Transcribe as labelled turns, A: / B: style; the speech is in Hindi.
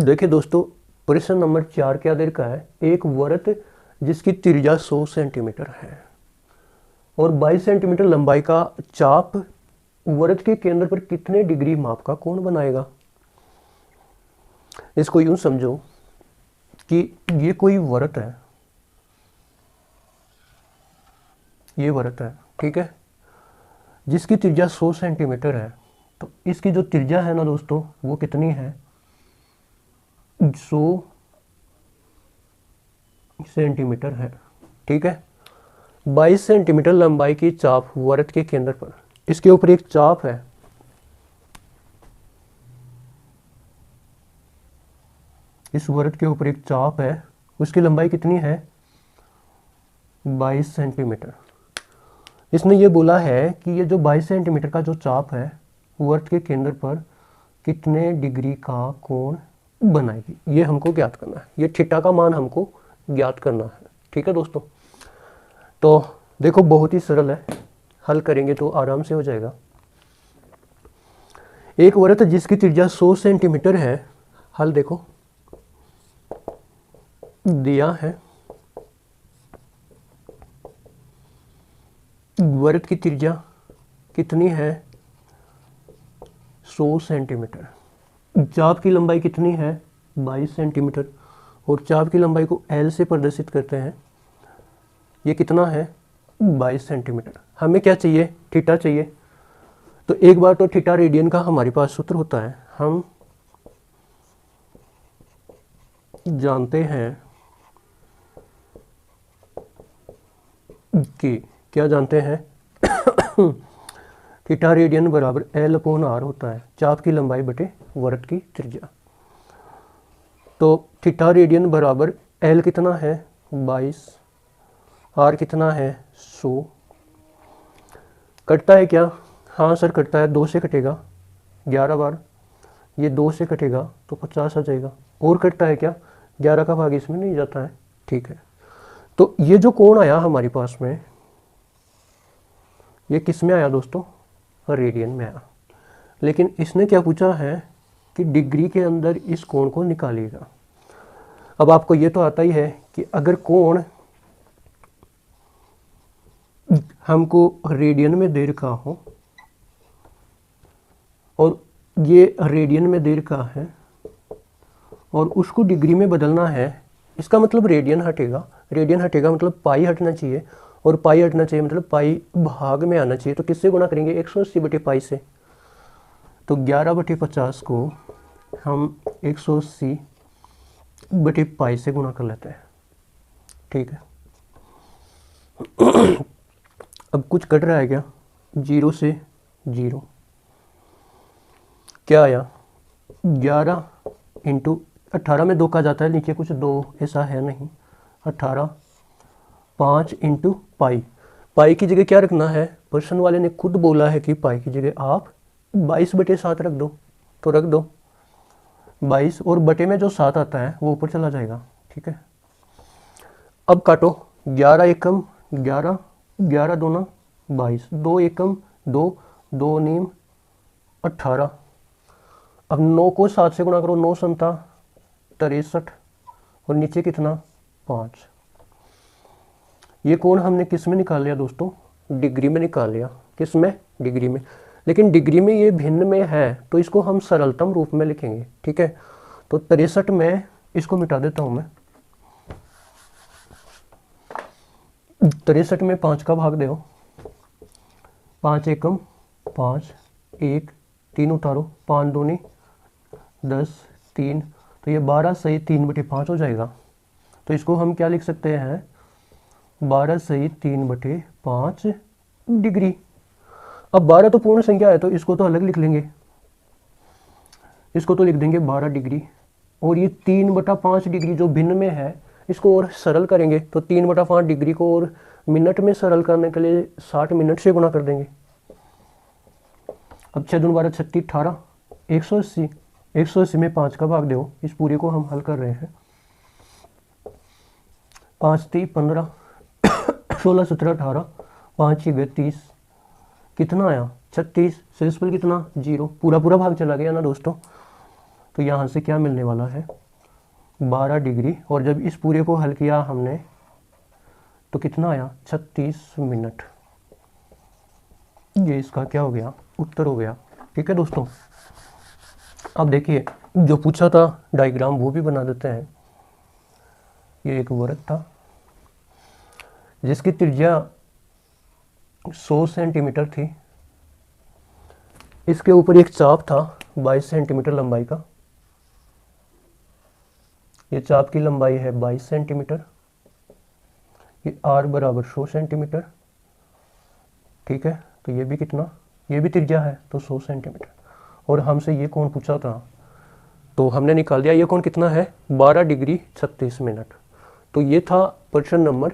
A: देखिए दोस्तों, प्रश्न नंबर 4 क्या दे रखा है। एक वृत्त जिसकी त्रिज्या 100 सेंटीमीटर है और 22 सेंटीमीटर लंबाई का चाप वृत्त के केंद्र पर कितने डिग्री माप का कोण बनाएगा। इसको यूं समझो कि ये कोई वृत्त है, ये वृत्त है, ठीक है, जिसकी त्रिज्या 100 सेंटीमीटर है। तो इसकी जो त्रिज्या है ना दोस्तों, वो कितनी है, 100 सेंटीमीटर है, ठीक है। 22 सेंटीमीटर लंबाई की चाप वृत्त के केंद्र पर, इसके ऊपर एक चाप है, इस वृत्त के ऊपर एक चाप है, उसकी लंबाई कितनी है, 22 सेंटीमीटर। इसने ये बोला है कि ये जो 22 सेंटीमीटर का जो चाप है वृत्त के केंद्र पर कितने डिग्री का कोण बनाएगी, ये हमको ज्ञात करना है। ये थीटा का मान हमको ज्ञात करना है, ठीक है दोस्तों। तो देखो बहुत ही सरल है, हल करेंगे तो आराम से हो जाएगा। एक वृत्त जिसकी त्रिज्या 100 सेंटीमीटर है, हल देखो दिया है। वृत्त की त्रिज्या कितनी है, 100 सेंटीमीटर। चाप की लंबाई कितनी है, 22 सेंटीमीटर, और चाप की लंबाई को L से प्रदर्शित करते हैं। ये कितना है, 22 सेंटीमीटर। हमें क्या चाहिए, थीटा चाहिए। तो एक बार तो थीटा रेडियन का हमारे पास सूत्र होता है, हम जानते हैं कि क्या जानते हैं थीटा रेडियन बराबर L/R होता है, चाप की लंबाई बटे वृत्त की त्रिज्या। तो थीटा रेडियन बराबर L कितना है, 22, R कितना है, 100। कटता है क्या, हाँ सर कटता है, 2 से कटेगा 11 बार, ये 2 से कटेगा तो 50 आ जाएगा। और कटता है क्या, 11 का भाग इसमें नहीं जाता है, ठीक है। तो ये जो कोण आया हमारे पास में, ये किस में आया दोस्तों, रेडियन में आया। लेकिन इसने क्या पूछा है कि डिग्री के अंदर इस कोण को निकालिएगा। अब आपको ये तो आता ही है कि अगर कोण हमको रेडियन में दे रखा हो और ये रेडियन में दे रखा है और उसको डिग्री में बदलना है, इसका मतलब रेडियन हटेगा, रेडियन हटेगा मतलब पाई हटना चाहिए, और पाई हटना चाहिए मतलब पाई भाग में आना चाहिए। तो किससे गुणा करेंगे, 180 बटे पाई से। तो 11 बटे 50 को हम 180 बटे पाई से गुणा कर लेते हैं, ठीक है। अब कुछ कट रहा है क्या, 0 से 0, क्या आया, 11 इंटू 18 में 2 का जाता है, नीचे कुछ 2 ऐसा है नहीं, 18, 5 इंटू पाई। पाई की जगह क्या रखना है, प्रश्न वाले ने खुद बोला है कि पाई की जगह आप 22 बटे 7 रख दो, तो रख दो 22, और बटे में जो 7 आता है वो ऊपर चला जाएगा, ठीक है। अब काटो, 11 एकम 11, 11 दूना 22, 2 एकम 2, 2 नीम 18। अब 9 को 7 से गुणा करो, 9 संता 63, और नीचे कितना, 5। ये कोण हमने किस में निकाल लिया दोस्तों, डिग्री में निकाल लिया। किस में, डिग्री में। लेकिन डिग्री में ये भिन्न में है तो इसको हम सरलतम रूप में लिखेंगे, ठीक है। तो 63 में इसको मिटा देता हूं मैं, 63 में 5 का भाग दो, 5 एकम 5, 1 3 उतारो, 5 दूनी 10, 3, तो ये 12 सही 3 बटे 5 हो जाएगा। तो इसको हम क्या लिख सकते हैं, 12 सही 3 बटे 5 डिग्री। अब 12 तो पूर्ण संख्या है तो इसको तो अलग लिख लेंगे, इसको तो लिख देंगे 12 डिग्री, और ये 3 बटा 5 डिग्री जो भिन्न में है इसको और सरल करेंगे तो 3 बटा 5 डिग्री को और मिनट में सरल करने के लिए 60 मिनट से गुणा कर देंगे। अब 6 दूनी 12 36 18, 180, 180 में 5 का भाग दो, इस पूरे को हम हल कर रहे हैं। 5 3 15, 16 17 18, 5 6 30, कितना आया 36, शेषफल कितना 0, पूरा पूरा भाग चला गया ना दोस्तों। तो यहाँ से क्या मिलने वाला है 12 डिग्री, और जब इस पूरे को हल किया हमने तो कितना आया 36 मिनट। ये इसका क्या हो गया उत्तर हो गया। ठीक है दोस्तों, अब देखिए जो पूछा था डायग्राम वो भी बना देते हैं। ये एक वर्ग था जिसकी त्रिज्या 100 सेंटीमीटर थी। इसके ऊपर एक चाप था 22 सेंटीमीटर लंबाई का। ये चाप की लंबाई है 22 सेंटीमीटर। ये r बराबर 100 सेंटीमीटर। ठीक है, तो ये भी कितना, ये भी त्रिज्या है तो 100 सेंटीमीटर। और हमसे ये कोण पूछा था तो हमने निकाल दिया। ये कोण कितना है 12 डिग्री 36 मिनट। तो ये था प्रश्न नंबर